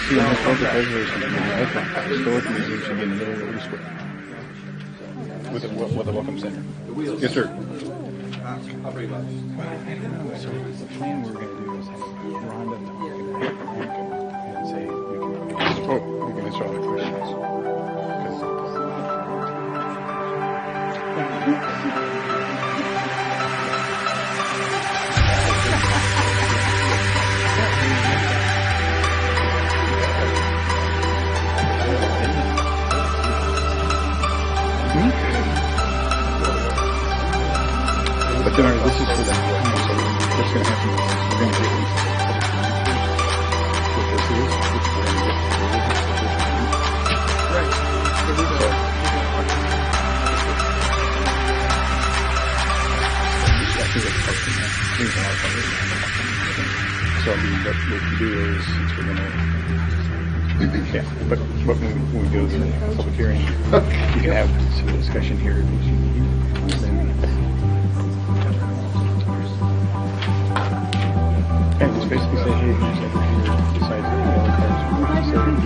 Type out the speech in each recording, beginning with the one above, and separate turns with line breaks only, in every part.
See, in this local preservation committee, I think the historic museum should be in the middle of the square. With a welcome center. Yes, sir. I'll bring it up. So the plan we're going to do is have Rhonda talk and say we can answer all the questions. But then this is for the so what's going to happen is we're going to get these what this is, which we're going to get right. So what we can do is since we're going to but when we go to the public hearing, you can have some discussion here. And just basically say, hey, here's everything besides the other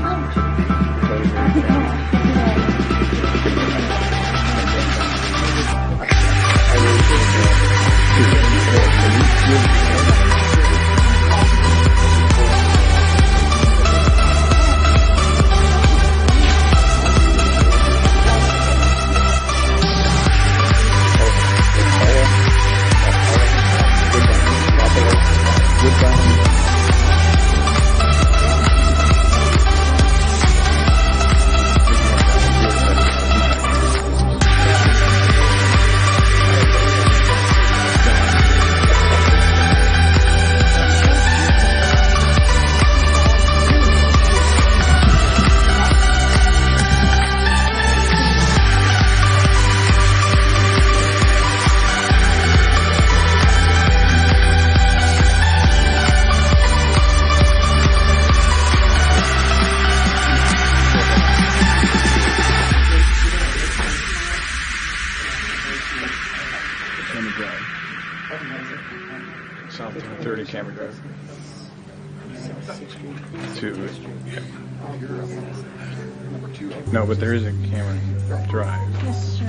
No, but there is a Cameron Drive.
Yes, sure.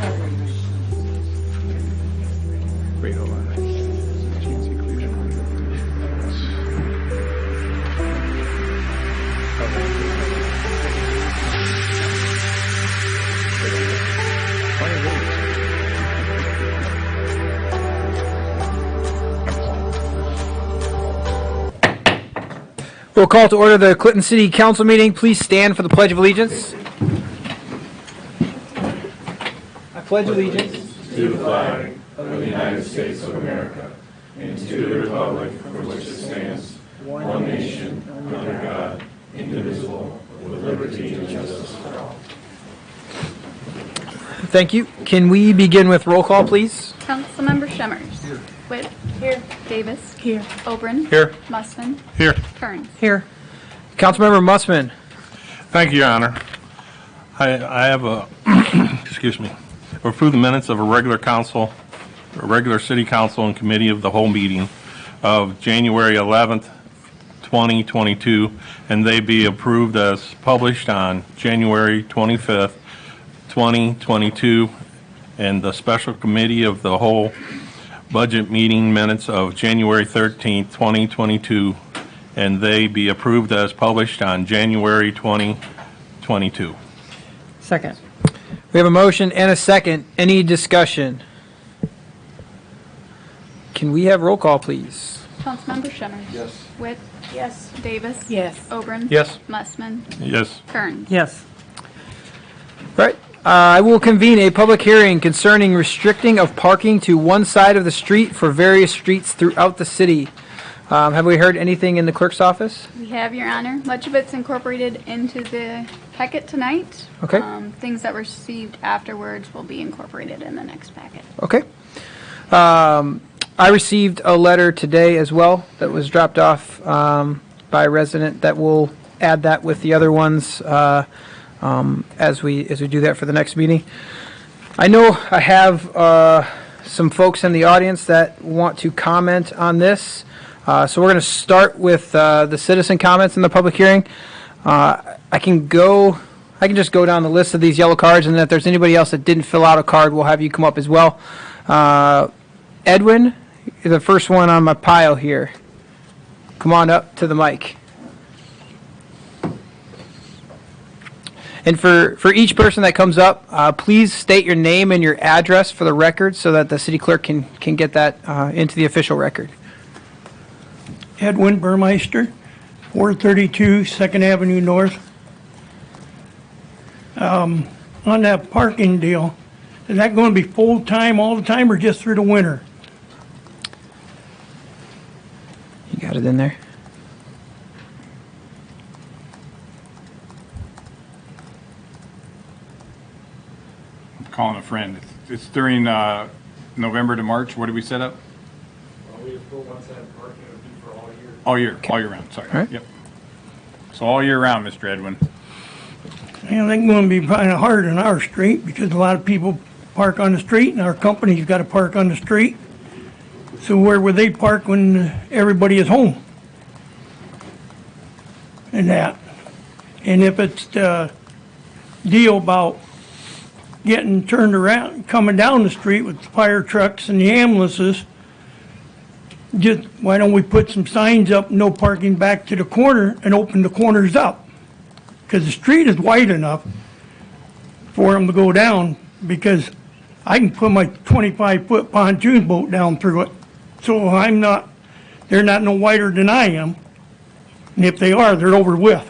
Wait, hold on. Chance inclusion.
We'll call to order the Clinton City Council meeting. Please stand for the Pledge of Allegiance. I pledge allegiance
to the flag of the United States of America and to the republic for which it stands, one nation, under God, indivisible, with liberty and justice for all.
Thank you. Can we begin with roll call, please?
Councilmember Shemmers. Here. Witt. Here. Davis.
Here.
Oberon.
Here.
Musman.
Here.
Kearns.
Here. Councilmember Musman.
Thank you, Your Honor. I have a, excuse me, approve the minutes of a regular city council and committee of the whole meeting of January 11th, 2022, and they be approved as published on January 25th, 2022, and the special committee of the whole budget meeting minutes of January 13th, 2022, and they be approved as published on January 2022.
Second. We have a motion and a second. Any discussion? Can we have roll call, please?
Councilmember Shemmers.
Yes.
Witt. Yes. Davis.
Yes.
Oberon.
Yes.
Musman.
Yes.
Kearns.
Yes. Right. I will convene a public hearing concerning restricting of parking to one side of the street for various streets throughout the city. Have we heard anything in the clerk's office?
We have, Your Honor. Much of it's incorporated into the packet tonight.
Okay.
Things that were received afterwards will be incorporated in the next packet.
Okay. I received a letter today as well that was dropped off by a resident that will add that with the other ones as we do that for the next meeting. I know I have some folks in the audience that want to comment on this. So we're going to start with the citizen comments in the public hearing. I can just go down the list of these yellow cards, and then if there's anybody else that didn't fill out a card, we'll have you come up as well. Edwin, you're the first one on my pile here. Come on up to the mic. And for each person that comes up, please state your name and your address for the record so that the city clerk can get that into the official record.
Edwin Burmeister, 432 2nd Avenue North. On that parking deal, is that going to be full-time all the time or just through the winter?
You got it in there?
Calling a friend. It's during November to March. What did we set up?
We have full one-side parking, it would be for all year.
All year round. Sorry.
All right.
Yep. So all year round, Mr. Edwin.
And that's going to be kind of hard on our street because a lot of people park on the street and our company's got to park on the street. So where would they park when everybody is home? And that. And if it's the deal about getting turned around, coming down the street with the fire trucks and the ambulances, just why don't we put some signs up, no parking back to the corner, and open the corners up? Because the street is wide enough for them to go down, because I can put my 25-foot pontoon boat down through it. So they're not no wider than I am. And if they are, they're over with.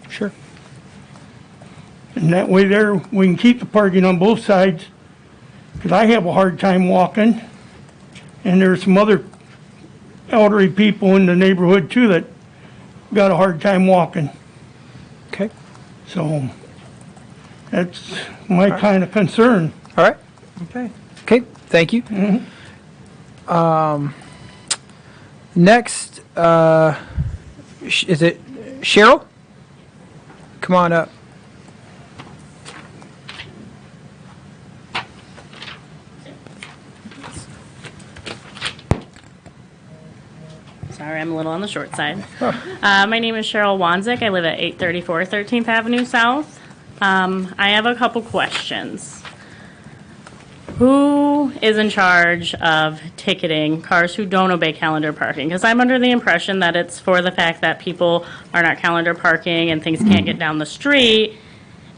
Sure.
And that way there, we can keep the parking on both sides, because I have a hard time walking. And there's some other elderly people in the neighborhood too that got a hard time walking.
Okay.
So that's my kind of concern.
All right. Okay. Thank you. Next, is it Cheryl? Come on up.
Sorry, I'm a little on the short side. My name is Cheryl Wanzik. I live at 834 13th Avenue South. I have a couple questions. Who is in charge of ticketing cars who don't obey calendar parking? Because I'm under the impression that it's for the fact that people are not calendar parking and things can't get down the street.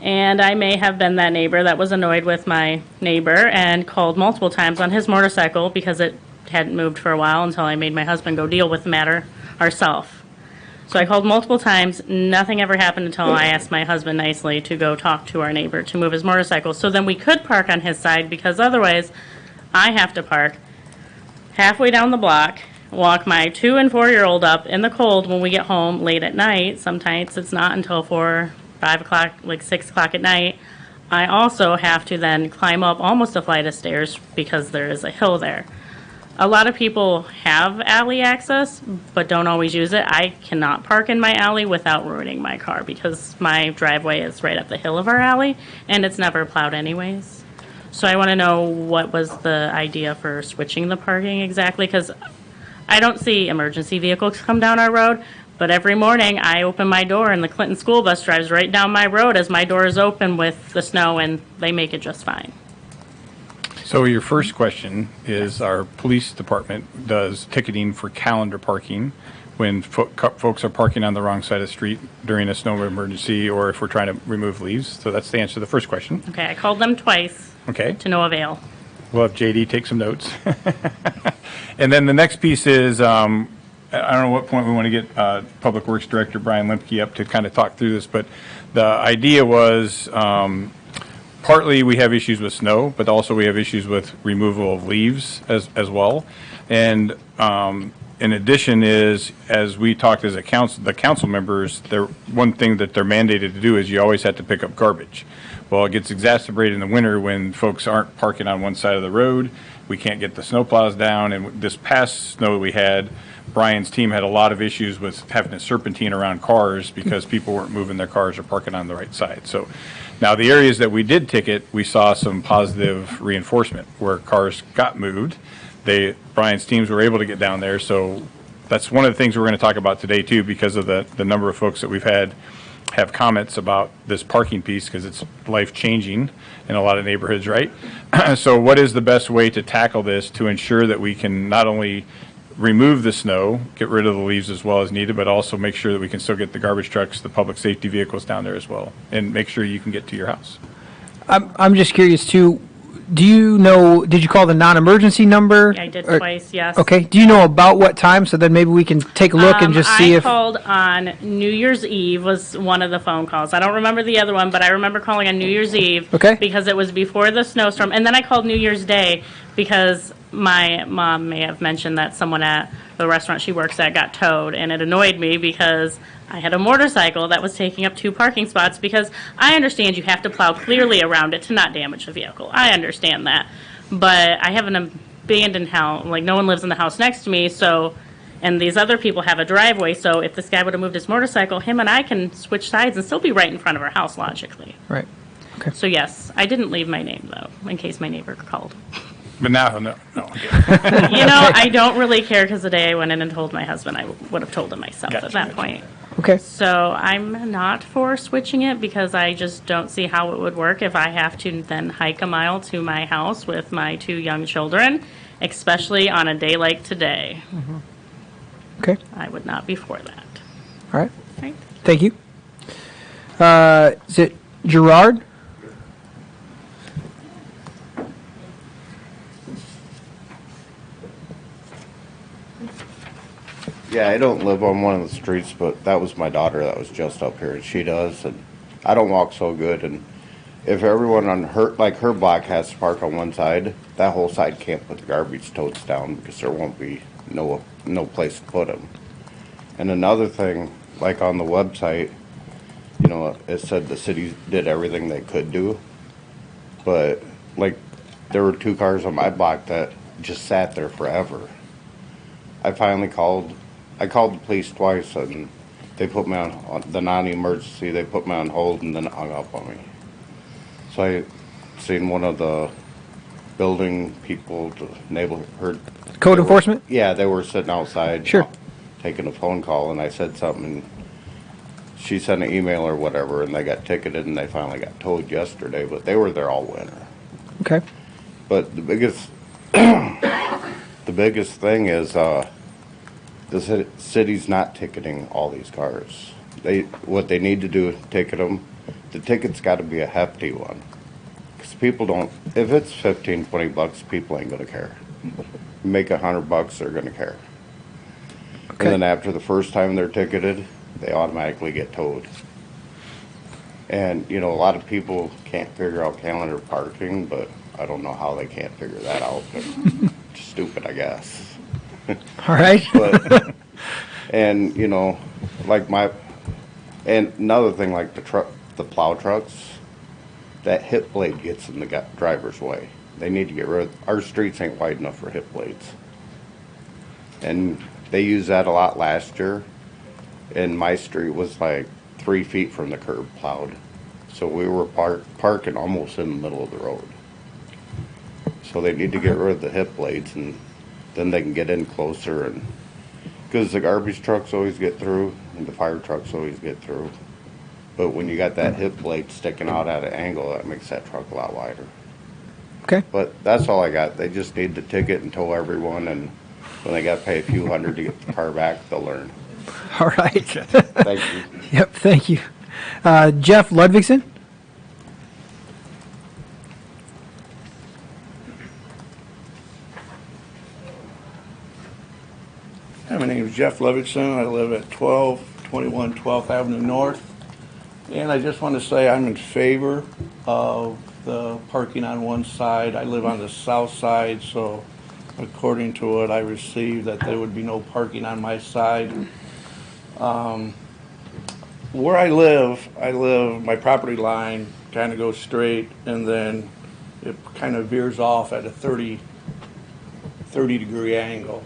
And I may have been that neighbor that was annoyed with my neighbor and called multiple times on his motorcycle because it hadn't moved for a while until I made my husband go deal with the matter ourselves. So I called multiple times. Nothing ever happened until I asked my husband nicely to go talk to our neighbor to move his motorcycle. So then we could park on his side, because otherwise I have to park halfway down the block, walk my 2- and 4-year-old up in the cold when we get home late at night. Sometimes it's not until 4, 5 o'clock, like 6 o'clock at night. I also have to then climb up almost a flight of stairs because there is a hill there. A lot of people have alley access, but don't always use it. I cannot park in my alley without ruining my car because my driveway is right up the hill of our alley, and it's never plowed anyways. So I want to know what was the idea for switching the parking exactly, because I don't see emergency vehicles come down our road, but every morning I open my door and the Clinton school bus drives right down my road as my door is open with the snow, and they make it just fine.
So your first question is, our police department does ticketing for calendar parking when folks are parking on the wrong side of the street during a snow emergency, or if we're trying to remove leaves. So that's the answer to the first question.
Okay, I called them twice.
Okay.
To no avail.
We'll have JD take some notes. And then the next piece is, I don't know what point we want to get Public Works Director Brian Lemke up to kind of talk through this, but the idea was, partly we have issues with snow, but also we have issues with removal of leaves as well. And in addition is, as we talked as a council, the council members, one thing that they're mandated to do is you always have to pick up garbage. Well, it gets exacerbated in the winter when folks aren't parking on one side of the road. We can't get the snow plows down. And this past snow we had, Brian's team had a lot of issues with having a serpentine around cars because people weren't moving their cars or parking on the right side. So now the areas that we did ticket, we saw some positive reinforcement where cars got moved. Brian's teams were able to get down there, so that's one of the things we're going to talk about today too, because of the number of folks that we've had have comments about this parking piece, because it's life-changing in a lot of neighborhoods, right? So what is the best way to tackle this to ensure that we can not only remove the snow, get rid of the leaves as well as needed, but also make sure that we can still get the garbage trucks, the public safety vehicles down there as well, and make sure you can get to your house?
I'm just curious too, do you know, did you call the non-emergency number?
I did
Or-
twice, yes.
Okay, do you know about what time, so then maybe we can take a look and just see
I
if,
called on New Year's Eve was one of the phone calls. I don't remember the other one, but I remember calling on New Year's Eve.
Okay.
Because it was before the snowstorm. And then I called New Year's Day because my mom may have mentioned that someone at the restaurant she works at got towed. And it annoyed me because I had a motorcycle that was taking up 2 parking spots, because I understand you have to plow clearly around it to not damage the vehicle. I understand that. But I have an abandoned house, like no one lives in the house next to me, so, and these other people have a driveway, so if this guy would have moved his motorcycle, him and I can switch sides and still be right in front of our house logically.
right?
So yes, I didn't leave my name though, in case my neighbor called.
But now, no.
You know, I don't really care, because the day I went in and told my husband, I would have told him myself
Gotcha,
at that
gotcha.
point.
Okay,
So I'm not for switching it, because I just don't see how it would work if I have to then hike a mile to my house with my 2 young children, especially on a day like today.
okay,
I would not be for that.
all right,
Right?
thank you. Is it Gerard?
Yeah, I don't live on one of the streets, but that was my daughter that was just up here, and she does, and I don't walk so good, and if everyone on her, like her block has to park on one side, that whole side can't put the garbage totes down because there won't be no place to put them. And another thing, like on the website, you know, it said the city did everything they could do, but like there were 2 cars on my block that just sat there forever. I finally called the police twice, and they put me on the non-emergency. They put me on hold and then hung up on me. So I seen one of the building people, the neighborhood.
Code enforcement?
Yeah, they were sitting outside.
Sure.
Taking a phone call, and I said something, and she sent an email or whatever, and they got ticketed, and they finally got towed yesterday, but they were there all winter.
Okay,
But the biggest, the biggest thing is, the city's not ticketing all these cars. What they need to do is ticket them. The ticket's gotta be a hefty one. 'Cause people don't, if it's 15, 20 bucks, people ain't gonna care. You make $100, they're gonna care.
okay,
And then after the first time they're ticketed, they automatically get towed. And, you know, a lot of people can't figure out calendar parking, but I don't know how they can't figure that out. But it's stupid, I guess.
all right,
But, and, you know, and another thing, like the plow trucks, that hip blade gets in the driver's way. They need to get rid our streets ain't wide enough for hip blades. And they used that a lot last year, and my street was like 3 feet from the curb plowed. So we were parking almost in the middle of the road. So they need to get rid of the hip blades, and then they can get in closer, and because the garbage trucks always get through and the fire trucks always get through. But when you got that hip blade sticking out at an angle, that makes that truck a lot wider.
okay,
But that's all I got. They just need to ticket and tow everyone, and when they gotta pay a few hundred to get the car back, they'll learn.
all right.
Thank you.
Yep, thank you. Jeff Ludvigson?
Hi, my name is Jeff Levinson. I live at 1221 12th Avenue North. And I just want to say I'm in favor of the parking on one side. I live on the south side, so according to what I received, that there would be no parking on my side. Where I live, my property line kind of goes straight, and then it kind of veers off at a 30-degree angle.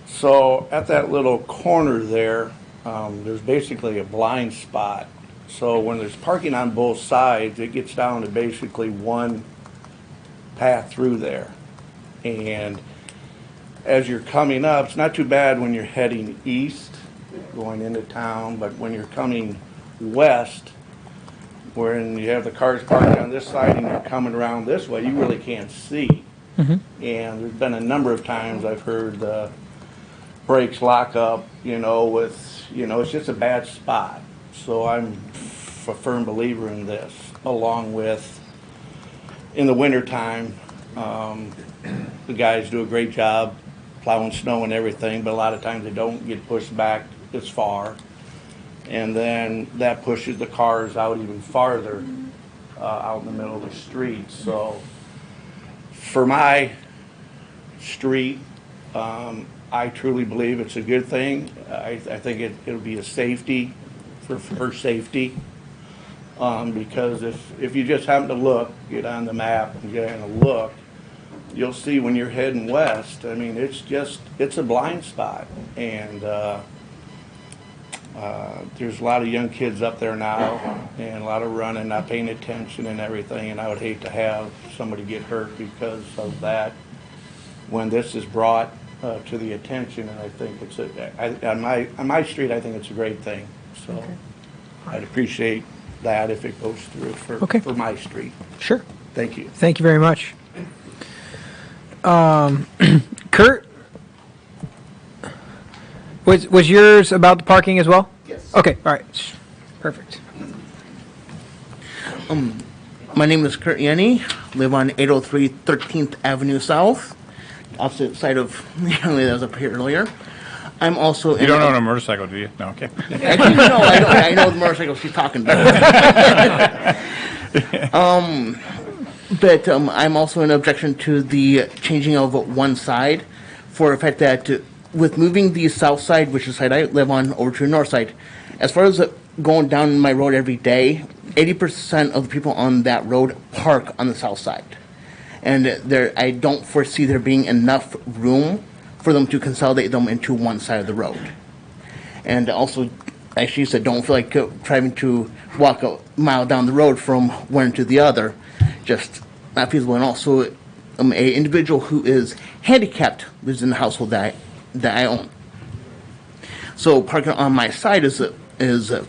So at that little corner there, there's basically a blind spot. So when there's parking on both sides, it gets down to basically one path through there. And as you're coming up, it's not too bad when you're heading east, going into town, but when you're coming west, when you have the cars parked on this side and you're coming around this way, you really can't see. And there's been a number of times I've heard the brakes lock up, with, it's just a bad spot. So I'm a firm believer in this, along with in the wintertime, the guys do a great job plowing snow and everything, but a lot of times they don't get pushed back as far. And then that pushes the cars out even farther out in the middle of the street. So for my street, I truly believe it's a good thing. I think it'll be a safety for safety. Because if you just happen to look, get on the map and get on a look, you'll see when you're heading west, I mean, it's a blind spot. And there's a lot of young kids up there now and a lot of running, not paying attention and everything. And I would hate to have somebody get hurt because of that when this is brought to the attention. And I think on my street, I think it's a great thing. So I'd appreciate that if it goes through for my street.
Sure.
Thank you.
Thank you very much. Kurt, was yours about the parking as well?
Yes.
Okay, all right. Perfect.
My name is Kurt Yenny, live on 803 13th Avenue South, opposite side of the young lady that was up here earlier. I'm also
You don't own a motorcycle, do you? No, okay.
Actually, no, I don't. I know the motorcycle she's talking about. But I'm also in objection to the changing of one side for the fact that with moving the south side, which is the side I live on, over to the north side, as far as going down my road every day, 80% of the people on that road park on the south side. And I don't foresee there being enough room for them to consolidate them into one side of the road. And also, as she said, don't feel like trying to walk a mile down the road from one to the other. Just not feasible. And also, an individual who is handicapped lives in the household that I own. So parking on my side is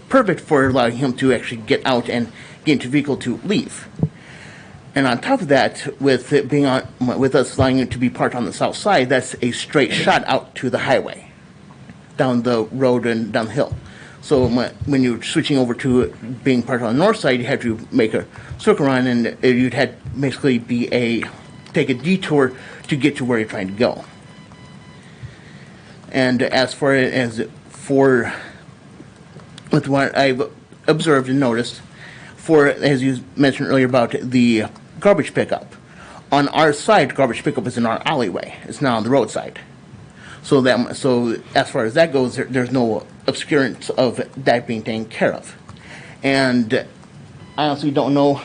perfect for allowing him to actually get out and get into a vehicle to leave. And on top of that, with it being with us allowing it to be parked on the south side, that's a straight shot out to the highway, down the road and down the hill. So when you're switching over to being parked on the north side, you have to make a circle run, and you'd have basically take a detour to get to where you're trying to go. And as far as with what I've observed and noticed, as you mentioned earlier about the garbage pickup, on our side, garbage pickup is in our alleyway. It's not on the roadside. So as far as that goes, there's no obscurance of that being taken care of. And I honestly don't know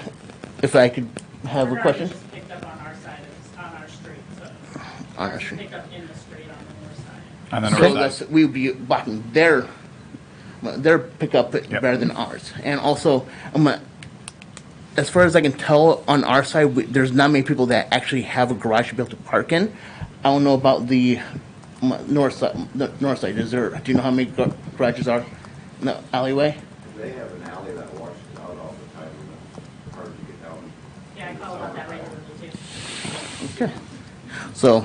if I could have a question.
Garbage is picked up on our side, it's on our street, so.
On our street.
Picked up in the street on the north side.
On the
So
north side.
we would be blocking their pickup better than ours. And also, as far as I can tell, on our side, there's not many people that actually have a garage to be able to park in. I don't know about the north side. The north side, do you know how many garages are in the alleyway?
They have an alley that washes out all the time, and it's hard to get down.
Yeah, I call about that regularly too.
Okay. So,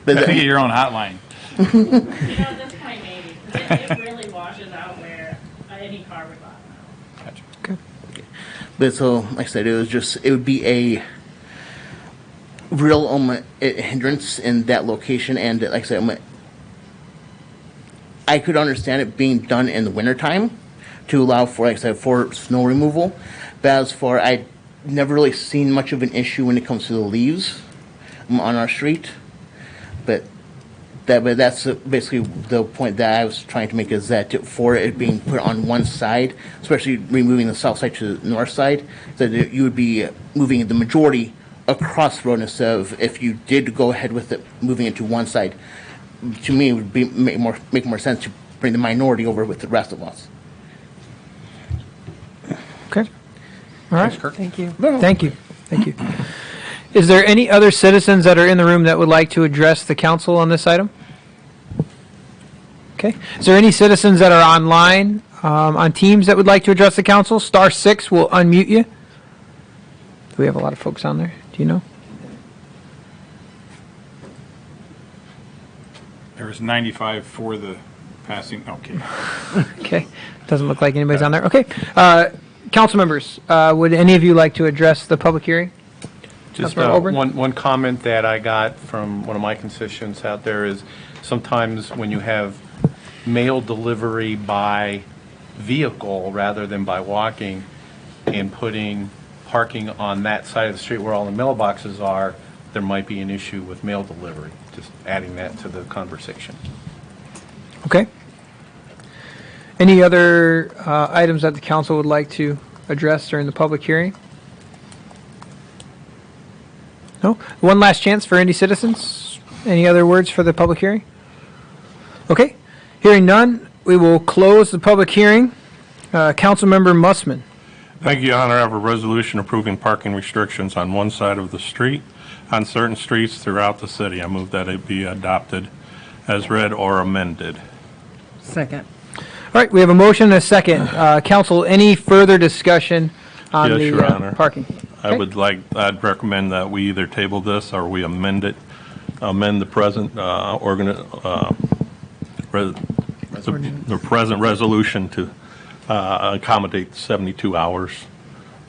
but
I think of your own hotline.
At this point, maybe, 'cause it really washes out where any car would bottom out.
Gotcha.
But so, like I said, it would be a real hindrance in that location. And like I said, I could understand it being done in the wintertime to allow for, like I said, for snow removal. But as for, I've never really seen much of an issue when it comes to the leaves on our street. But that's basically the point that I was trying to make, is that for it being put on one side, especially removing the south side to the north side, that you would be moving the majority across the road instead of, if you did go ahead with it, moving it to one side. To me, it would make more sense to bring the minority over with the rest of us.
Okay. All right.
Thanks, Kirk.
Thank you. Thank you. Thank you. Is there any other citizens that are in the room that would like to address the council on this item? Okay. Is there any citizens that are online on Teams that would like to address the council? *6 will unmute you. Do we have a lot of folks on there? Do you know?
There was 95 for the passing. Okay.
Okay. Doesn't look like anybody's on there. Okay. Council members, would any of you like to address the public hearing?
Just
Councilmember Oberg?
one comment that I got from one of my constituents out there is sometimes when you have mail delivery by vehicle rather than by walking and putting parking on that side of the street where all the mailboxes are, there might be an issue with mail delivery. Just adding that to the conversation.
Okay. Any other items that the council would like to address during the public hearing? No? One last chance for any citizens? Any other words for the public hearing? Okay. Hearing none, we will close the public hearing. Councilmember Mussman.
Thank you, Your Honor. I have a resolution approving parking restrictions on one side of the street on certain streets throughout the city. I move that it be adopted as read or amended.
Second.
All right, we have a motion and a second. Council, any further discussion on
Yes, Your Honor.
the parking?
I'd recommend that we either table this or we amend the present the present resolution to accommodate 72 hours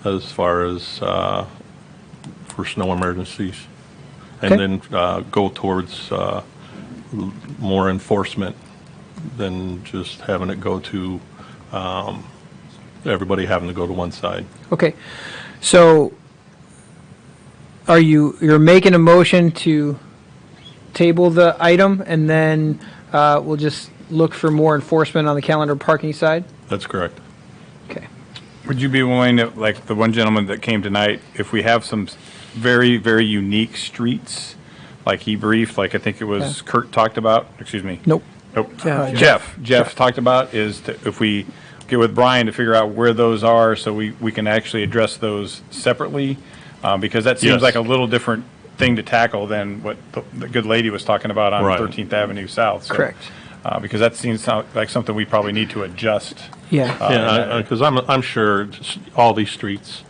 as far as for snow emergencies, and
Okay.
then go towards more enforcement than just having it go to everybody having to go to one side.
Okay, so you're making a motion to table the item, and then we'll just look for more enforcement on the calendar parking side?
That's correct.
Okay.
Would you be willing to, like the one gentleman that came tonight, if we have some very, very unique streets, like he briefed, like I think it was
Yeah.
Kurt talked about, excuse me.
Nope.
Nope.
Jeff.
Jeff talked about is if we get with Brian to figure out where those are so we can actually address those separately, because that seems
Yes.
like a little different thing to tackle than what the good lady was talking about on
Right.
13th Avenue South. So,
Correct.
because that seems like something we probably need to adjust.
Yeah.
Because I'm sure all these streets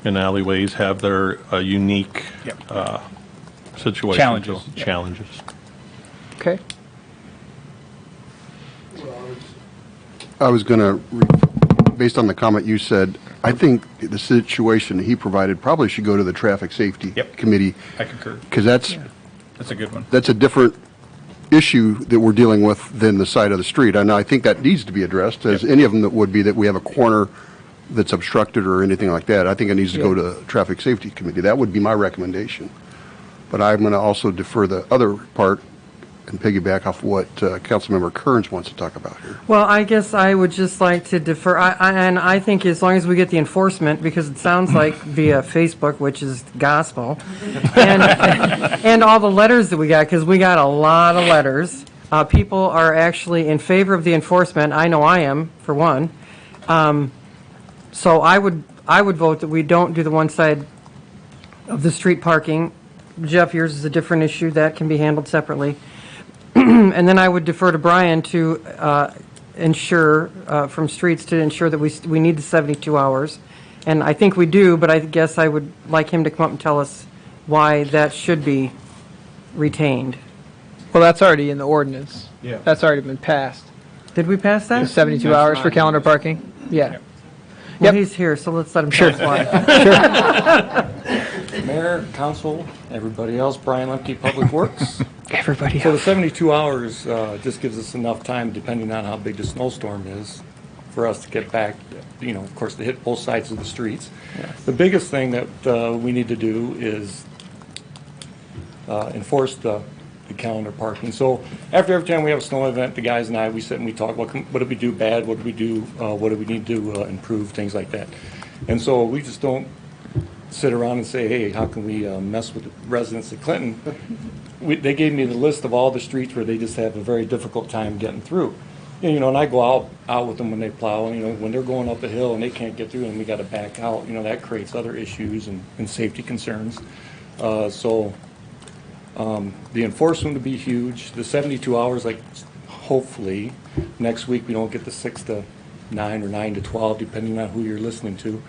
and alleyways have their unique
Yep.
situations.
Challenges.
Challenges.
Okay.
I was going to, based on the comment you said, I think the situation he provided probably should go to the Traffic Safety
Yep.
Committee,
I concur.
because that's
That's a good one.
a different issue that we're dealing with than the side of the street. And I think that needs to be addressed, as any of them that would be that we have a corner that's obstructed or anything like that. I think it needs to go
Yeah.
to Traffic Safety Committee. That would be my recommendation. But I'm going to also defer the other part and piggyback off what Councilmember Kearns wants to talk about here.
Well, I guess I would just like to defer, and I think as long as we get the enforcement, because it sounds like via Facebook, which is gospel, and all the letters that we got, because we got a lot of letters. People are actually in favor of the enforcement. I know I am, for one. So I would vote that we don't do the one side of the street parking. Jeff, yours is a different issue that can be handled separately. And then I would defer to Brian to ensure, from streets, to ensure that we need the 72 hours. And I think we do, but I guess I would like him to come up and tell us why that should be retained.
Well, that's already in the ordinance.
Yeah.
That's already been passed.
Did we pass that?
72 hours for calendar parking? Yeah.
Well,
Yep.
he's here, so let's let him tell us why.
Mayor, council, everybody else, Brian Lemke, Public Works.
Everybody
So the
else.
72 hours just gives us enough time, depending on how big the snowstorm is, for us to get back, of course, to hit both sides of the streets. The biggest thing that we need to do is enforce the calendar parking. So every time we have a snow event, the guys and I, we sit and we talk, what did we do bad, what did we do, what do we need to improve, things like that. And so we just don't sit around and say, hey, how can we mess with the residents of Clinton? They gave me the list of all the streets where they just have a very difficult time getting through. And I go out with them when they plow, and when they're going up a hill and they can't get through and we got to back out, that creates other issues and safety concerns. The enforcement would be huge. The 72 hours, like, hopefully, next week we don't get the 6 to 9 or 9 to 12, depending on who you're listening to.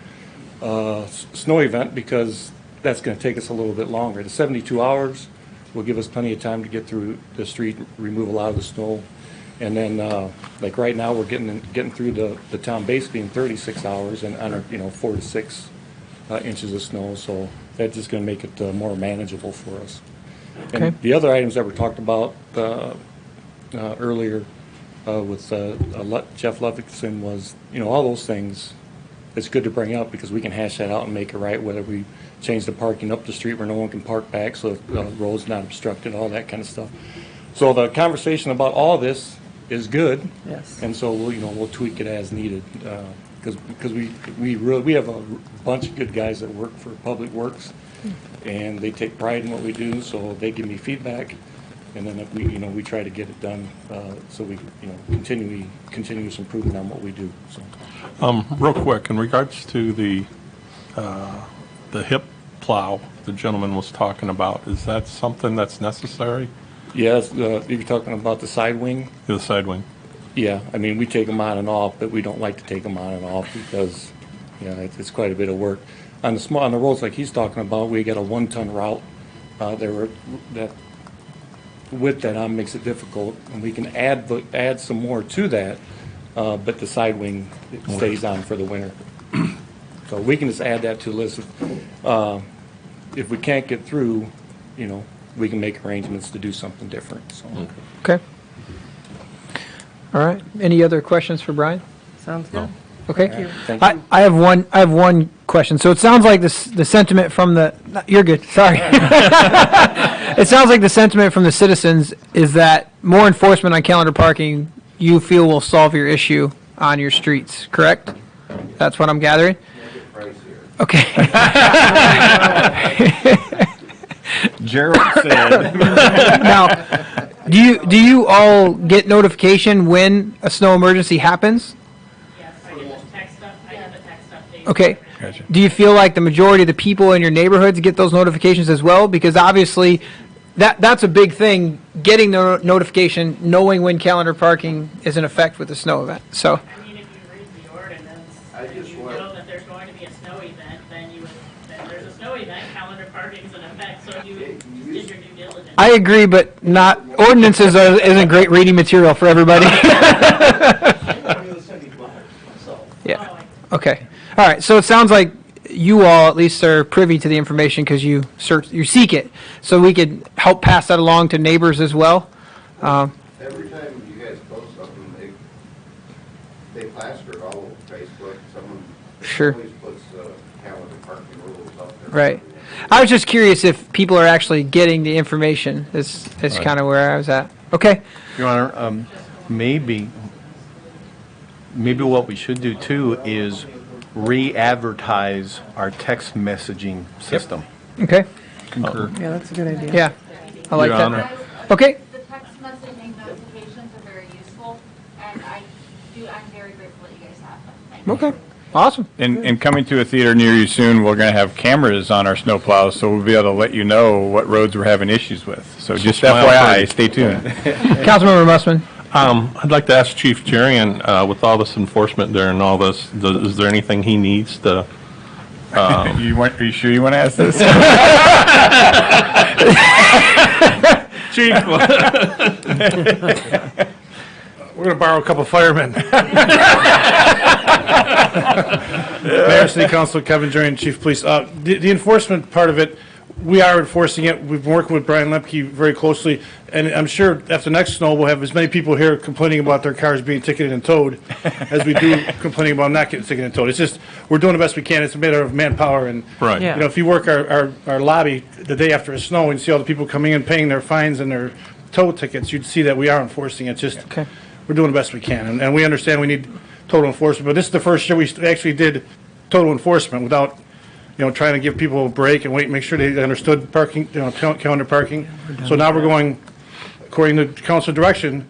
Snow event, because that's going to take us a little bit longer. The 72 hours will give us plenty of time to get through the street, remove a lot of the snow. And then, like right now, we're getting through the town basically in 36 hours and under 4 to 6 inches of snow. So that's just going to make it more manageable for us.
Okay.
And the other items that were talked about earlier with Jeff Levinson was, all those things. It's good to bring up because we can hash that out and make it right, whether we change the parking up the street where no one can park back so the road's not obstructed, all that kind of stuff. So the conversation about all this is good.
Yes.
And so we'll tweak it as needed because we have a bunch of good guys that work for Public Works and they take pride in what we do, so they give me feedback. And then if we try to get it done, so we continuous improvement on what we do. So,
real quick, in regards to the hip plow the gentleman was talking about, is that something that's necessary?
yes, you're talking about the side wing.
The side wing.
Yeah, I mean we take them on and off, but we don't like to take them on and off because it's quite a bit of work. On the roads like he's talking about, we got a 1-ton route. That width that on makes it difficult, and we can add some more to that, but the side wing stays on for the winter. So we can just add that to the list. If we can't get through, we can make arrangements to do something different. So.
Okay. All right. Any other questions for Brian?
Sounds good.
Okay.
Thank you.
Thank you.
I have one question. So it sounds like the sentiment from you're good. Sorry. It sounds like the sentiment from the citizens is that more enforcement on calendar parking you feel will solve your issue on your streets, correct? That's what I'm gathering? Okay.
Gerald said.
Now, do you all get notification when a snow emergency happens?
Yes, I get the text update.
Okay.
Gotcha.
Do you feel like the majority of the people in your neighborhoods get those notifications as well? Because obviously, that's a big thing, getting the notification, knowing when calendar parking is in effect with the snow event. So,
I mean, if you read the ordinance, and you know that there's going to be a snow event, then there's a snow event, calendar parking's in effect, so you did your due diligence.
I agree, but ordinances isn't great reading material for everybody. Yeah. Okay. All right. So it sounds like you all at least are privy to the information because you seek it, so we could help pass that along to neighbors as well.
Every time you guys post something, they plaster it all over Facebook. Someone
Sure.
always puts calendar parking rules up there.
Right. I was just curious if people are actually getting the information. Is kind of where I was at. Okay.
Your Honor, maybe what we should do too is re-advertise our text messaging system.
Okay.
Concur.
Yeah, that's a good idea.
Yeah. I like
Your
that.
Honor.
Okay.
The text messaging notifications are very useful, and I'm very grateful that you guys have them. Thank you.
Okay. Awesome.
And coming to a theater near you soon, we're going to have cameras on our snow plows, so we'll be able to let you know what roads we're having issues with. So just
Smile
FYI,
pretty.
stay tuned.
Councilmember Mussman.
I'd like to ask Chief Jerian, with all this enforcement there and all this, is there anything he needs to?
Are you sure you want to ask this?
Chief, we're going to borrow a couple firemen. Mayor, City Council, Kevin Jerian, Chief of Police. The enforcement part of it, we are enforcing it. We've been working with Brian Lemke very closely, and I'm sure after next snow, we'll have as many people here complaining about their cars being ticketed and towed as we do complaining about not getting ticketed and towed. It's just, we're doing the best we can. It's a matter of manpower, and
Right.
Yeah.
if you work our lobby the day after a snow and see all the people coming in paying their fines and their tow tickets, you'd see that we are enforcing it. Just,
Okay.
we're doing the best we can, and we understand we need total enforcement, but this is the first year we actually did total enforcement without, trying to give people a break and make sure they understood parking, calendar parking. So now we're going, according to council direction,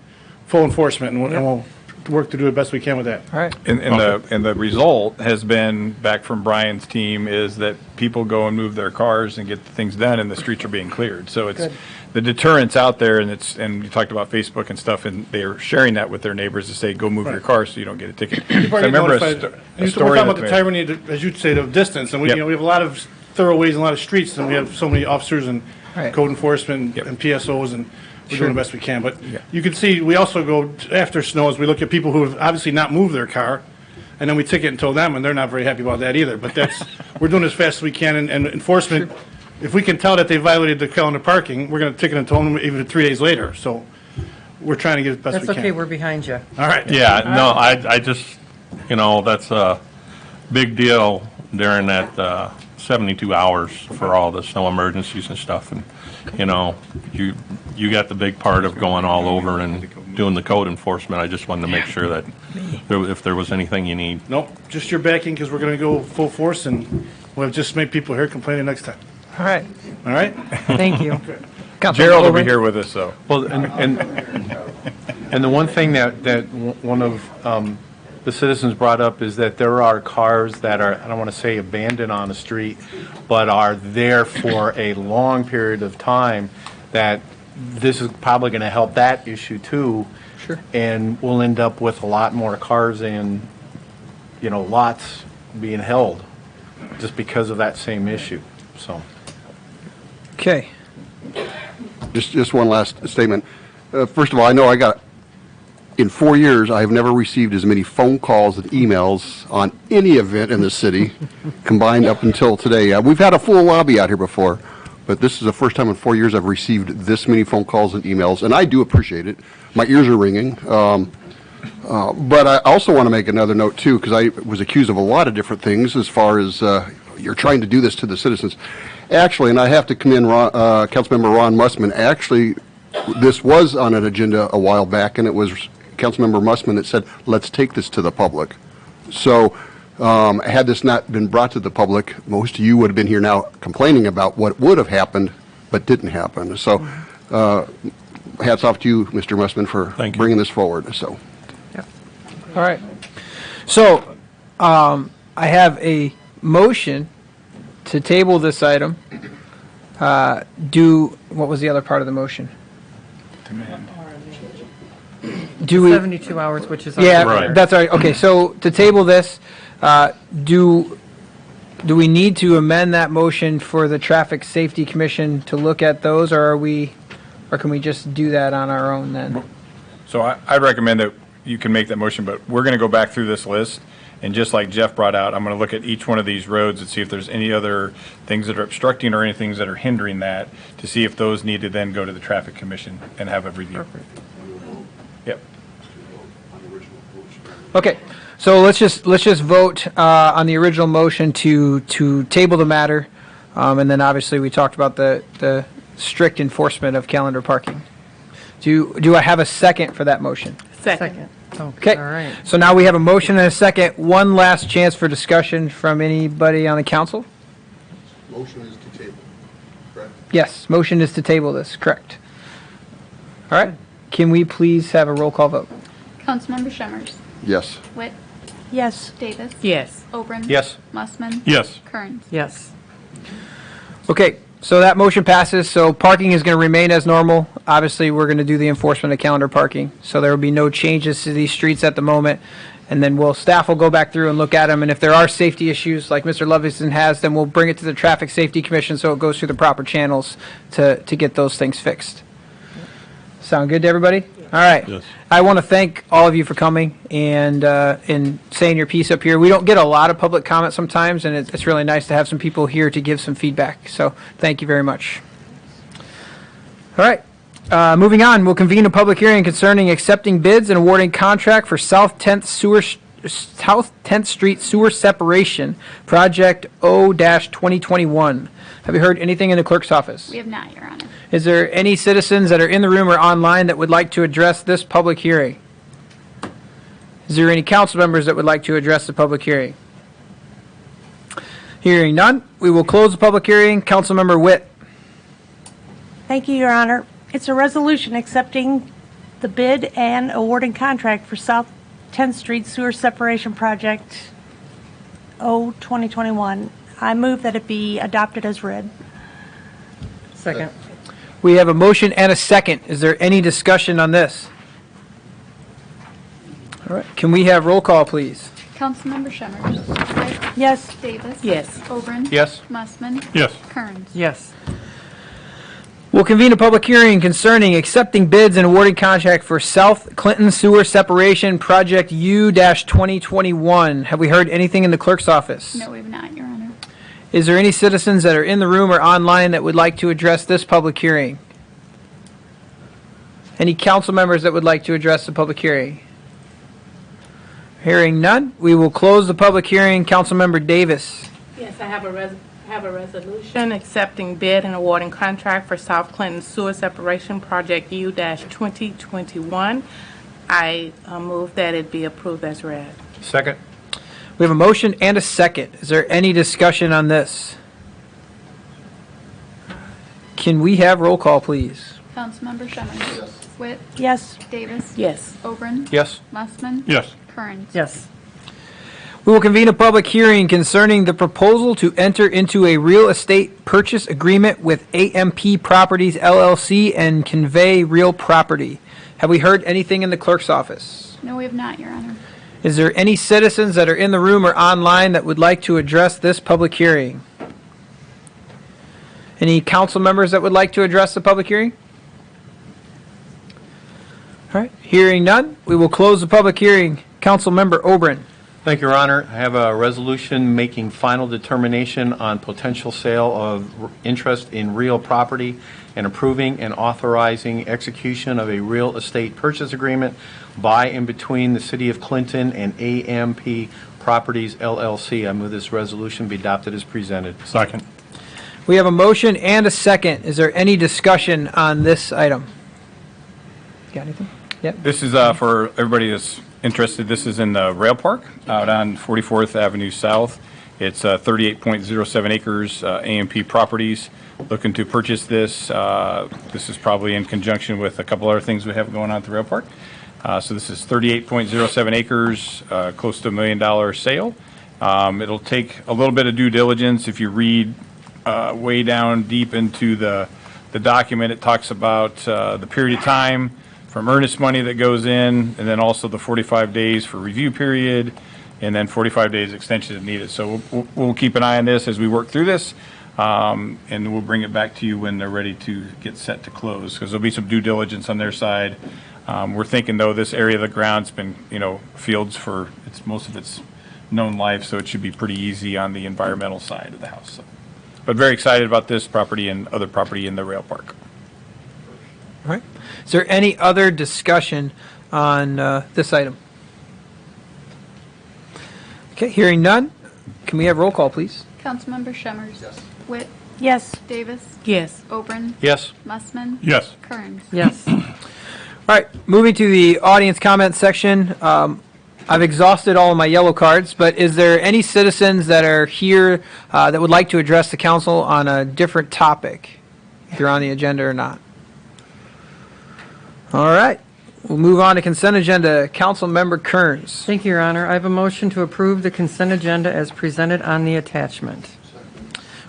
full enforcement, and we'll work to do the best we can with that.
All right.
And the result has been, back from Brian's team, is that people go and move their cars and get the things done, and the streets are being cleared. So it's, the deterrent's out there, and you talked about Facebook and stuff, and they're sharing that with their neighbors to say, go move your car so you don't get a ticket.
People
So
are
I remember
notified.
a
We're
story
talking about the
that-
tyranny, as you'd say, of distance, and we,
Yep.
you know, we have a lot of thoroughways and a lot of streets, and we have so many officers and
Right.
code enforcement
Yep.
and PSOs, and we're
Sure.
doing the best we can. But
Yeah.
you can see, we also go, after snows, we look at people who have obviously not moved their car, and then we ticket and tow them, and they're not very happy about that either. But that's, we're doing as fast as we can, and enforcement, if we can tell that they violated the calendar parking, we're gonna ticket and tow them even 3 days later. So we're trying to get as best
That's
we can.
okay, we're behind you.
All right.
Yeah, no, I just, that's a big deal during that 72 hours for all the snow emergencies and stuff. And, you got the big part of going all over and doing the code enforcement. I just wanted to make sure that if there was anything you need.
Nope, just your backing, because we're gonna go full force, and we'll just make people here complaining next time.
All right.
All right?
Thank you.
Councilmember
Gerald will be
Overton?
here with us, so.
Well, and the one thing that one of the citizens brought up is that there are cars that are, I don't want to say abandoned on the street, but are there for a long period of time, that this is probably going to help that issue too.
Sure.
And we'll end up with a lot more cars in, lots being held just because of that same issue, so.
Okay.
Just one last statement. First of all, I know in 4 years, I have never received as many phone calls and emails on any event in the city combined up until today. We've had a full lobby out here before, but this is the first time in 4 years I've received this many phone calls and emails, and I do appreciate it. My ears are ringing. But I also want to make another note, too, because I was accused of a lot of different things as far as you're trying to do this to the citizens. Actually, and I have to commend Councilmember Ron Mussman, actually, this was on an agenda a while back, and it was Councilmember Mussman that said, let's take this to the public. So had this not been brought to the public, most of you would have been here now complaining about what would have happened but didn't happen. So hats off to you, Mr. Mussman, for bringing this forward. So.
All right. So I have a motion to table this item. What was the other part of the motion? Do we?
72 hours, which is.
Yeah,
already there.
that's all right. Okay, so to table this, do we need to amend that motion for the Traffic Safety Commission to look at those, or can we just do that on our own then?
So I'd recommend that you can make that motion, but we're going to go back through this list, and just like Jeff brought out, I'm going to look at each one of these roads and see if there's any other things that are obstructing or any things that are hindering that, to see if those need to then go to the Traffic Commission and have a review.
Perfect.
Yep.
Okay, so let's just vote on the original motion to table the matter, and then obviously we talked about the strict enforcement of calendar parking. Do I have a second for that motion?
Second.
Okay.
All right.
So now we have a motion and a second. One last chance for discussion from anybody on the council?
Motion is to table, correct?
Yes, motion is to table this, correct. All right, can we please have a roll call vote?
Councilmember Shemmers.
Yes.
Witt.
Yes.
Davis.
Yes.
Obrin.
Yes.
Mussman.
Yes.
Kearns.
Yes.
Okay, so that motion passes, so parking is going to remain as normal. Obviously, we're going to do the enforcement of calendar parking, so there will be no changes to these streets at the moment. And then staff will go back through and look at them, and if there are safety issues, like Mr. Livingston has, then we'll bring it to the Traffic Safety Commission so it goes through the proper channels to get those things fixed. Sound good to everybody? All right.
Yes.
I want to thank all of you for coming and saying your piece up here. We don't get a lot of public comment sometimes, and it's really nice to have some people here to give some feedback. So thank you very much. All right. Moving on, we'll convene a public hearing concerning accepting bids and awarding contract for South 10th Street Sewer Separation, Project O-2021. Have you heard anything in the clerk's office?
We have not, Your Honor.
Is there any citizens that are in the room or online that would like to address this public hearing? Is there any council members that would like to address the public hearing? Hearing none, we will close the public hearing. Councilmember Witt.
Thank you, Your Honor. It's a resolution accepting the bid and awarding contract for South 10th Street Sewer Separation Project, 2021. I move that it be adopted as read.
Second.
We have a motion and a second. Is there any discussion on this? All right, can we have roll call, please?
Councilmember Shemmers. White.
Yes.
Davis.
Yes.
Oberon.
Yes.
Mussman.
Yes.
Kearns.
Yes.
We'll convene a public hearing concerning accepting bids and awarding contract for South Clinton Sewer Separation Project U-2021. Have we heard anything in the clerk's office?
No, we have not, Your Honor.
Is there any citizens that are in the room or online that would like to address this public hearing? Any council members that would like to address the public hearing? Hearing none, we will close the public hearing. Councilmember Davis.
Yes, I have a resolution accepting bid and awarding contract for South Clinton Sewer Separation Project U-2021. I move that it be approved as read.
Second.
We have a motion and a second. Is there any discussion on this? Can we have roll call, please?
Councilmember Shemmers. Yes. Whit.
Yes.
Davis.
Yes.
Oberon.
Yes.
Mussman.
Yes.
Kearns.
Yes.
We will convene a public hearing concerning the proposal to enter into a real estate purchase agreement with AMP Properties LLC and convey real property. Have we heard anything in the clerk's office?
No, we have not, Your Honor.
Is there any citizens that are in the room or online that would like to address this public hearing? Any council members that would like to address the public hearing? All right, hearing none, we will close the public hearing. Councilmember Oberon.
Thank you, Your Honor. I have a resolution making final determination on potential sale of interest in real property and approving and authorizing execution of a real estate purchase agreement by and between the City of Clinton and AMP Properties LLC. I move this resolution be adopted as presented.
Second.
We have a motion and a second. Is there any discussion on this item? Got anything? Yep.
This is for everybody that's interested. This is in the rail park out on 44th Avenue South. It's 38.07 acres, AMP Properties. Looking to purchase this. This is probably in conjunction with a couple other things we have going on at the rail park. So this is 38.07 acres, close to $1 million sale. It'll take a little bit of due diligence. If you read way down deep into the document, it talks about the period of time from earnest money that goes in, and then also the 45 days for review period, and then 45 days extension if needed. So we'll keep an eye on this as we work through this, and we'll bring it back to you when they're ready to get set to close, because there'll be some due diligence on their side. We're thinking, though, this area of the ground's been, fields for most of its known life, so it should be pretty easy on the environmental side of the house. So. But very excited about this property and other property in the rail park.
All right. Is there any other discussion on this item? Okay, hearing none. Can we have roll call, please?
Councilmember Shemmers. Yes. Whit.
Yes.
Davis.
Yes.
Oberon.
Yes.
Mussman.
Yes.
Kearns.
Yes.
All right, moving to the audience comment section. I've exhausted all of my yellow cards, but is there any citizens that are here that would like to address the council on a different topic, if you're on the agenda or not? All right, we'll move on to consent agenda. Councilmember Kearns.
Thank you, Your Honor. I have a motion to approve the consent agenda as presented on the attachment.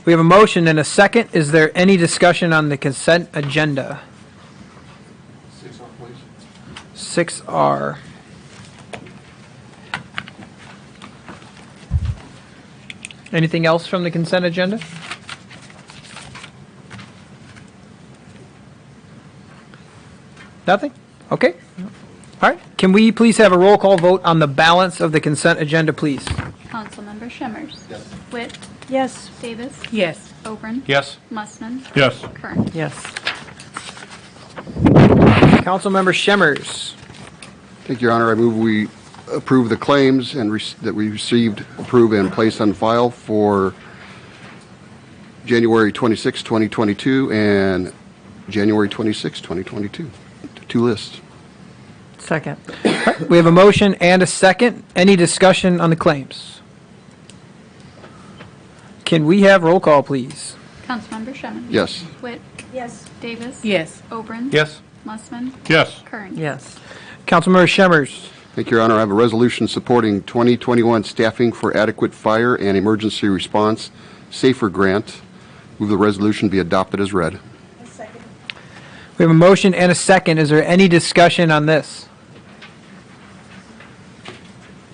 We have a motion and a second. Is there any discussion on the consent agenda?
6R, please.
6R. Anything else from the consent agenda? Nothing? Okay. All right. Can we please have a roll call vote on the balance of the consent agenda, please?
Councilmember Shemmers.
Yes.
Whit.
Yes.
Davis.
Yes.
Oberon.
Yes.
Mussman.
Yes.
Kearns.
Yes.
Councilmember Shemmers.
Thank you, Your Honor. I move we approve the claims and that we received, approve, and place on file for January 26, 2022 and January 26, 2022. Two lists.
Second.
We have a motion and a second. Any discussion on the claims? Can we have roll call, please?
Councilmember Shemmers.
Yes.
Whit.
Yes.
Davis.
Yes.
Oberon.
Yes.
Mussman.
Yes.
Kearns.
Yes.
Councilmember Shemmers.
Thank you, Your Honor. I have a resolution supporting 2021 Staffing for Adequate Fire and Emergency Response Safer Grant. Move the resolution be adopted as read.
We have a motion and a second. Is there any discussion on this?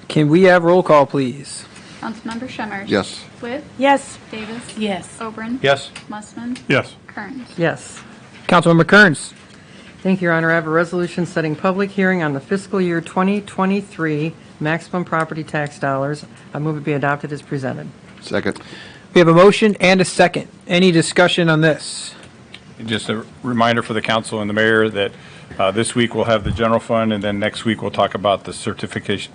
Can we have roll call, please?
Councilmember Shemmers.
Yes.
Witt.
Yes.
Davis.
Yes.
Oberon.
Yes.
Mussman.
Yes.
Kearns.
Yes.
Councilmember Kearns.
Thank you, Your Honor. I have a resolution setting public hearing on the fiscal year 2023 maximum property tax dollars. I move it be adopted as presented.
Second.
We have a motion and a second. Any discussion on this?
Just a reminder for the council and the mayor that this week we'll have the general fund, and then next week we'll talk about the certificate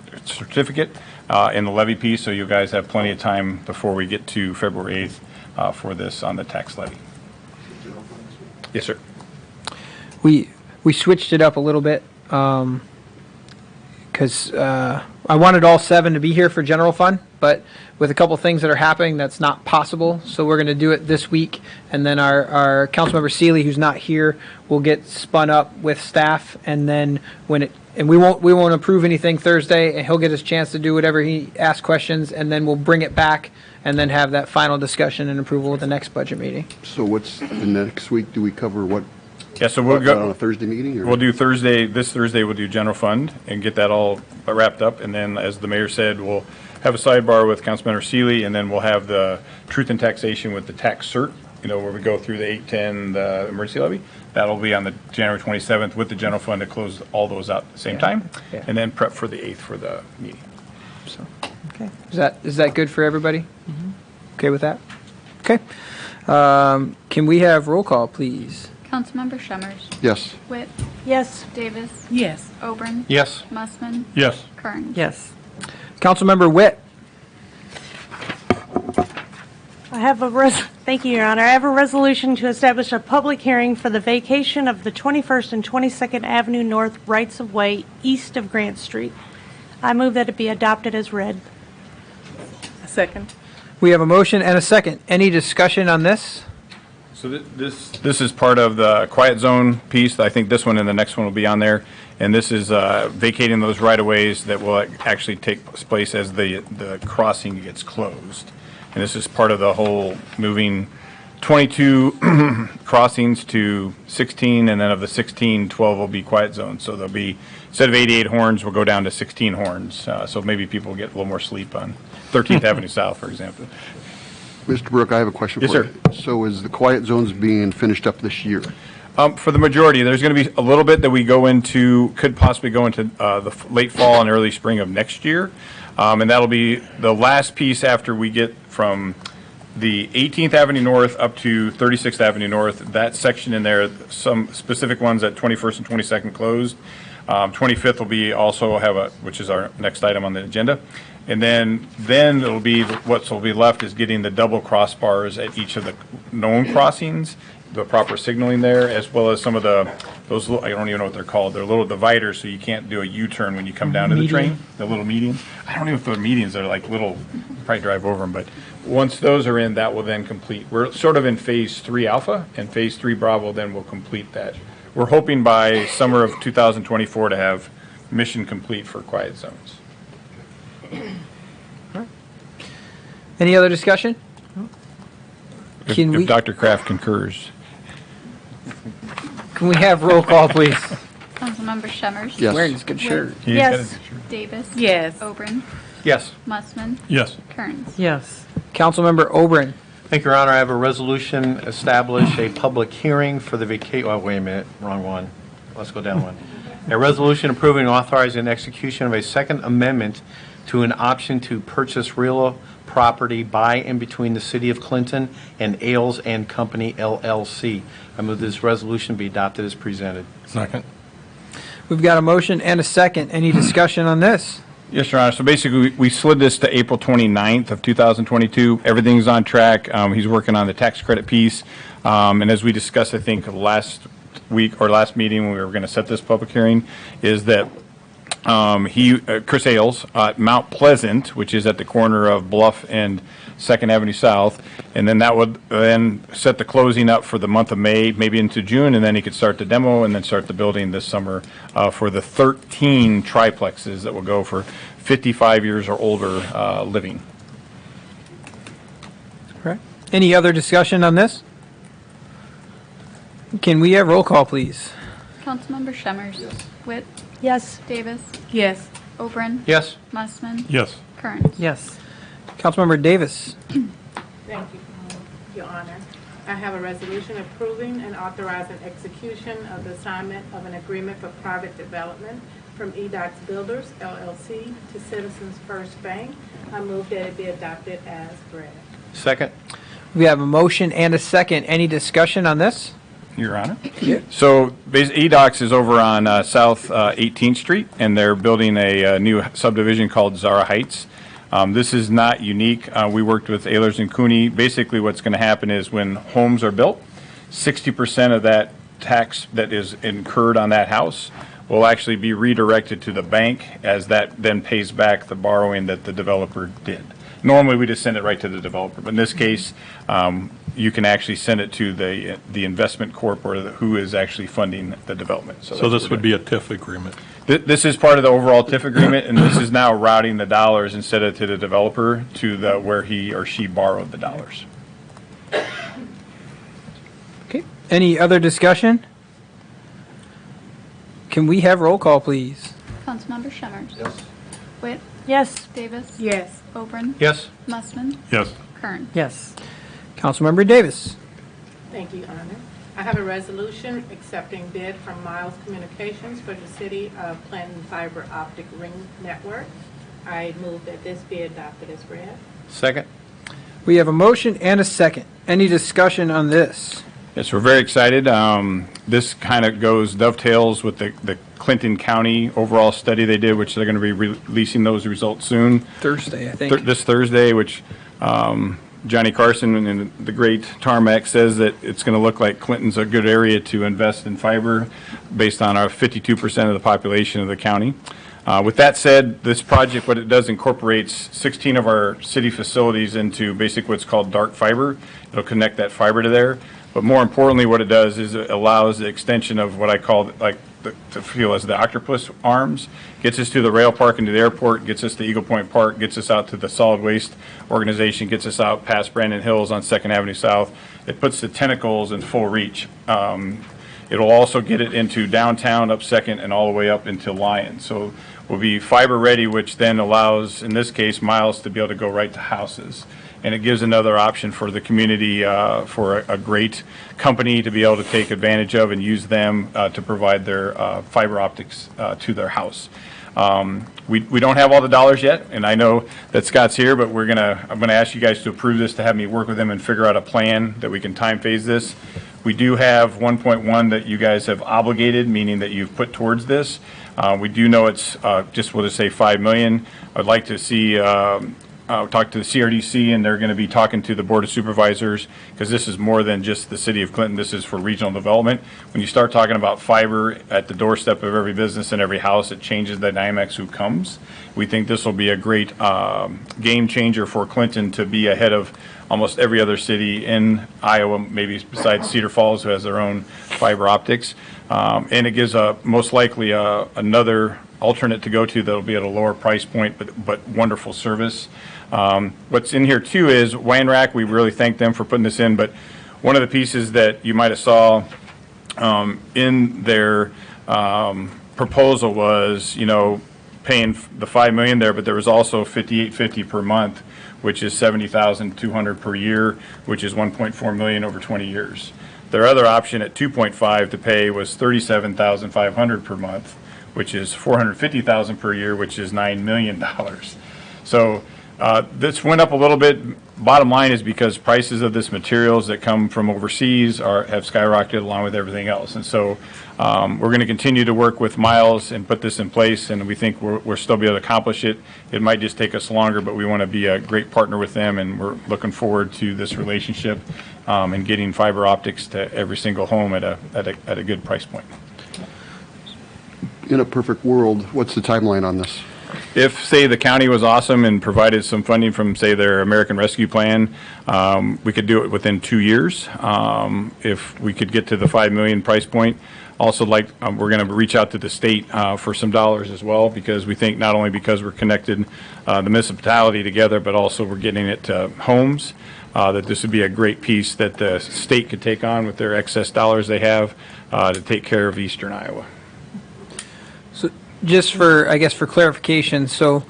and the levy piece, so you guys have plenty of time before we get to February 8th for this on the tax levy. Yes, sir.
We switched it up a little bit because I wanted all 7 to be here for general fund, but with a couple things that are happening, that's not possible. So we're going to do it this week, and then our Councilmember Seeley, who's not here, will get spun up with staff, and then we won't approve anything Thursday, and he'll get his chance to do whatever he asks questions, and then we'll bring it back and then have that final discussion and approval at the next budget meeting.
So what's the next week? Do we cover what?
Yeah, so we'll go
on a Thursday meeting? Or?
We'll do Thursday. This Thursday we'll do general fund and get that all wrapped up, and then as the mayor said, we'll have a sidebar with Councilmember Seeley, and then we'll have the truth and taxation with the tax cert. Where we go through the 810, the emergency levy. That'll be on the January 27th with the general fund to close all those out at the same time, and then prep for the 8th for the meeting.
So, okay, is that good for everybody? Mm-hmm. Okay with that? Okay. Can we have roll call, please?
Councilmember Shemmers.
Yes.
Witt.
Yes.
Davis.
Yes.
Oberon.
Yes.
Mussman.
Yes.
Kearns.
Yes.
Councilmember Witt.
Thank you, Your Honor. I have a resolution to establish a public hearing for the vacation of the 21st and 22nd Avenue North rights-of-way east of Grant Street. I move that it be adopted as read.
A second.
We have a motion and a second. Any discussion on this?
So this is part of the quiet zone piece. I think this one and the next one will be on there. And this is vacating those right-of-ways that will actually take place as the crossing gets closed. And this is part of the whole moving 22 crossings to 16, and then of the 16, 12 will be quiet zones. So there'll be, instead of 88 horns, we'll go down to 16 horns. So maybe people get a little more sleep on 13th Avenue South, for example.
Mr. Brooke, I have a question
Yes,
for
sir.
you. So is the quiet zones being finished up this year?
For the majority, there's going to be a little bit that we could possibly go into the late fall and early spring of next year. And that'll be the last piece after we get from the 18th Avenue North up to 36th Avenue North. That section in there, some specific ones at 21st and 22nd closed. 25th will be which is our next item on the agenda. And then it'll be, what will be left is getting the double crossbars at each of the known crossings, the proper signaling there, as well as some of those little, I don't even know what they're called. They're little dividers, so you can't do a U-turn when you come down to the train. The little medians. I don't know if they're medians. They're like little, you probably drive over them. But once those are in, that will then complete. We're sort of in phase 3 alpha, and phase 3 Bravo then will complete that. We're hoping by summer of 2024 to have mission complete for quiet zones.
Any other discussion?
If Dr. Kraft concurs.
Can we have roll call, please?
Councilmember Shemmers.
Yes.
Wearing his good shirt.
Yes. Davis.
Yes.
Oberon.
Yes.
Mussman.
Yes.
Kearns.
Yes.
Councilmember Oberon.
Thank you, Your Honor. I have a resolution establish a public hearing for the wait a minute, wrong one. Let's go down one. A resolution approving, authorizing execution of a second amendment to an option to purchase real property by and between the City of Clinton and Ailes and Company LLC. I move this resolution be adopted as presented.
Second.
We've got a motion and a second. Any discussion on this?
Yes, Your Honor. So basically, we slid this to April 29th of 2022. Everything's on track. He's working on the tax credit piece. And as we discussed, I think last week or last meeting when we were going to set this public hearing, is that Chris Ailes, Mount Pleasant, which is at the corner of Bluff and 2nd Avenue South, and then that would then set the closing up for the month of May, maybe into June, and then he could start the demo and then start the building this summer for the 13 triplexes that will go for 55 years or older living.
Correct. Any other discussion on this? Can we have roll call, please?
Councilmember Shemmers. Yes. Witt.
Yes.
Davis.
Yes.
Oberon.
Yes.
Mussman.
Yes.
Kearns.
Yes.
Councilmember Davis.
Thank you, Your Honor. I have a resolution approving and authorizing execution of the assignment of an agreement for private development from EDOX Builders, LLC, to Citizens First Bank. I move that it be adopted as read.
Second.
We have a motion and a second. Any discussion on this?
Your Honor. So EDOX is over on South 18th Street, and they're building a new subdivision called Zara Heights. This is not unique. We worked with Ehlers and Cooney. Basically, what's going to happen is when homes are built, 60% of that tax that is incurred on that house will actually be redirected to the bank, as that then pays back the borrowing that the developer did. Normally, we just send it right to the developer, but in this case, you can actually send it to the investment corp or who is actually funding the development.
So this would be a TIF agreement.
This is part of the overall TIF agreement, and this is now routing the dollars instead of to the developer to where he or she borrowed the dollars.
Okay. Any other discussion? Can we have roll call, please?
Councilmember Shemmers. Yes. Witt.
Yes.
Davis.
Yes.
Oberon.
Yes.
Mussman.
Yes.
Kearns.
Yes.
Councilmember Davis.
Thank you, Your Honor. I have a resolution accepting bid from Miles Communications for the City of Clinton Fiber Optic Ring Network. I move that this be adopted as read.
Second.
We have a motion and a second. Any discussion on this?
Yes, we're very excited. This kind of dovetails with the Clinton County overall study they did, which they're going to be releasing those results soon.
Thursday, I think.
This Thursday, which Johnny Carson and the great Tarmac says that it's going to look like Clinton's a good area to invest in fiber based on our 52% of the population of the county. With that said, this project, what it does, incorporates 16 of our city facilities into basically what's called dark fiber. It'll connect that fiber to there. But more importantly, what it does is it allows the extension of what I call to feel as the octopus arms, gets us to the rail park and to the airport, gets us to Eagle Point Park, gets us out to the solid waste organization, gets us out past Brandon Hills on 2nd Avenue South. It puts the tentacles in full reach. It'll also get it into downtown, up 2nd, and all the way up into Lyon. So we'll be fiber ready, which then allows, in this case, Miles to be able to go right to houses. And it gives another option for the community, for a great company to be able to take advantage of and use them to provide their fiber optics to their house. We don't have all the dollars yet, and I know that Scott's here, but I'm gonna ask you guys to approve this, to have me work with them and figure out a plan that we can time phase this. We do have 1.1 that you guys have obligated, meaning that you've put towards this. We do know it's we'll just say 5 million. I'd like to see talk to the CRDC, and they're going to be talking to the Board of Supervisors, because this is more than just the City of Clinton. This is for regional development. When you start talking about fiber at the doorstep of every business and every house, it changes the dynamics who comes. We think this will be a great game changer for Clinton to be ahead of almost every other city in Iowa, maybe besides Cedar Falls, who has their own fiber optics. And it gives most likely another alternate to go to that'll be at a lower price point, but wonderful service. What's in here too is Weinrack. We really thank them for putting this in, but one of the pieces that you might have saw in their proposal was, paying the $5 million there, but there was also $58.50 per month, which is $70,200 per year, which is $1.4 million over 20 years. Their other option at 2.5 to pay was $37,500 per month, which is $450,000 per year, which is $9 million. So this went up a little bit. Bottom line is because prices of this materials that come from overseas have skyrocketed along with everything else. And so we're going to continue to work with Miles and put this in place, and we think we're still be able to accomplish it. It might just take us longer, but we want to be a great partner with them, and we're looking forward to this relationship and getting fiber optics to every single home at a good price point.
in a perfect world, what's the timeline on this?
If, say, the county was awesome and provided some funding from, say, their American Rescue Plan, we could do it within 2 years. If we could get to the 5 million price point. Also, we're going to reach out to the state for some dollars as well, because we think not only because we're connected the municipality together, but also we're getting it to homes, that this would be a great piece that the state could take on with their excess dollars they have to take care of eastern Iowa.
So just for, I guess, for clarification, so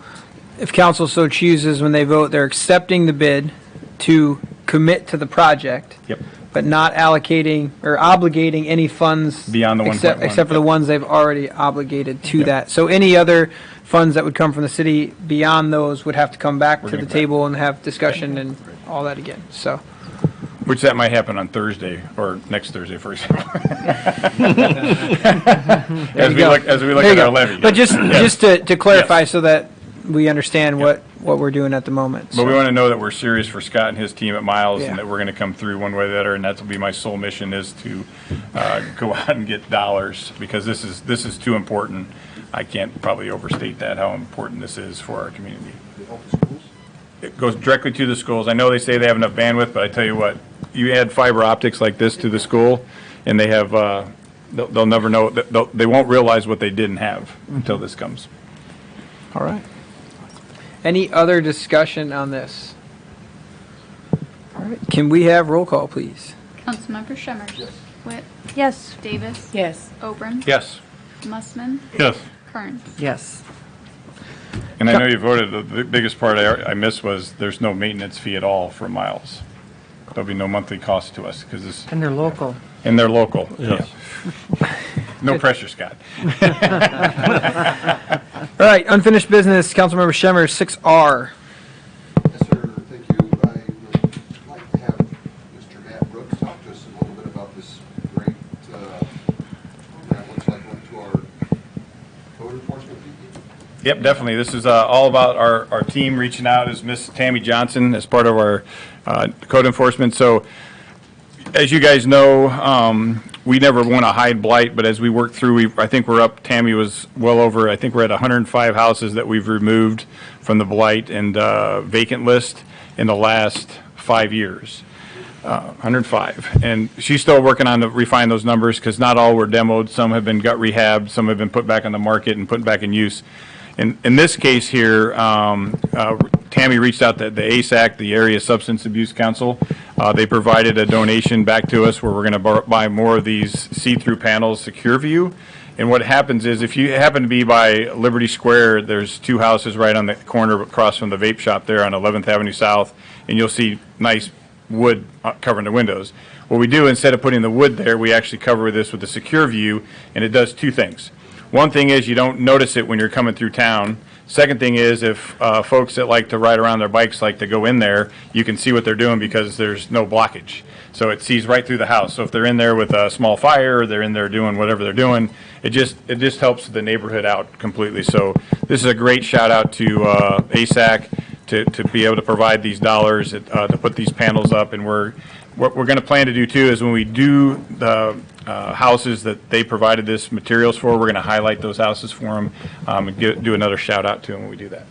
if council so chooses, when they vote, they're accepting the bid to commit to the project.
Yep.
But not allocating or obligating any funds
Beyond the 1.1.
except for the ones they've already obligated to that. So any other funds that would come from the city beyond those would have to come back to the table and have discussion and all that again. So,
Which that might happen on Thursday or next Thursday, for example. as we look at our levy.
But just to clarify, so that we understand what we're doing at the moment.
But we want to know that we're serious for Scott and his team at Miles,
Yeah.
and that we're going to come through one way or the other, and that's will be my sole mission, is to go out and get dollars, because this is too important. I can't probably overstate that, how important this is for our community. It goes directly to the schools. I know they say they have enough bandwidth, but I tell you what, you add fiber optics like this to the school, and they have they'll never know, they won't realize what they didn't have until this comes.
All right. Any other discussion on this? All right. Can we have roll call, please?
Councilmember Shemmers. Yes. Witt.
Yes.
Davis.
Yes.
Oberon.
Yes.
Mussman.
Yes.
Kearns.
Yes.
And I know you voted, the biggest part I missed was there's no maintenance fee at all for Miles. There'll be no monthly cost to us, because this.
And they're local.
And they're local.
Yes.
Yeah. No pressure, Scott.
All right, unfinished business, Councilmember Shemmers, 6R.
Yes, sir. Thank you. I would like to have Mr. Matt Brooks talk to us a little bit about this great program. Looks like one to our code enforcement people.
Yep, definitely. This is all about our team reaching out, as Miss Tammy Johnson as part of our code enforcement. So, as you guys know, we never want to hide blight, but as we work through, I think we're up, Tammy was well over, I think we're at 105 houses that we've removed from the blight and vacant list in the last 5 years. 105. And she's still working on to refine those numbers, because not all were demoed. Some have been gut rehabbed, some have been put back on the market and put back in use. In this case here, Tammy reached out to the ASAC, the Area Substance Abuse Council. They provided a donation back to us where we're going to buy more of these see-through panels, Secure View. And what happens is, if you happen to be by Liberty Square, there's 2 houses right on the corner across from the vape shop there on 11th Avenue South, and you'll see nice wood covering the windows. What we do, instead of putting the wood there, we actually cover this with a Secure View, and it does 2 things. One thing is, you don't notice it when you're coming through town. Second thing is, if folks that like to ride around their bikes like to go in there, you can see what they're doing because there's no blockage. So it sees right through the house. So if they're in there with a small fire, or they're in there doing whatever they're doing, it just helps the neighborhood out completely. So this is a great shout out to ASAC to be able to provide these dollars to put these panels up. And what we're going to plan to do too is, when we do the houses that they provided this materials for, we're going to highlight those houses for them and do another shout out to them when we do that.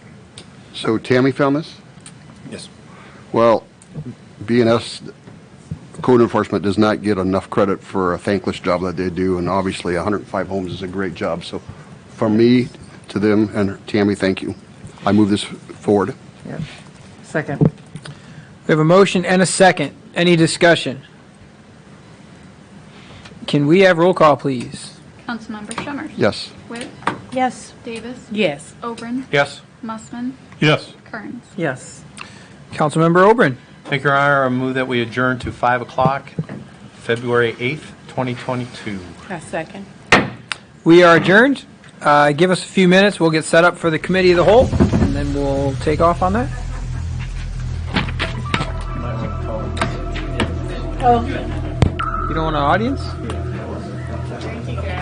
So Tammy found this?
Yes.
Well, B&S code enforcement does not get enough credit for a thankless job that they do, and obviously 105 homes is a great job. So from me to them and Tammy, thank you. I move this forward.
Yeah. Second.
We have a motion and a second. Any discussion? Can we have roll call, please?
Councilmember Shemmers.
Yes.
Witt.
Yes.
Davis.
Yes.
Oberon.
Yes.
Mussman.
Yes.
Kearns.
Yes.
Councilmember Oberon.
Thank you, Your Honor. I move that we adjourn to 5 o'clock, February 8th, 2022.
I second.
We are adjourned. Give us a few minutes. We'll get set up for the committee of the whole, and then we'll take off on that.
Oh.
You don't want an audience?
Thank you, guys.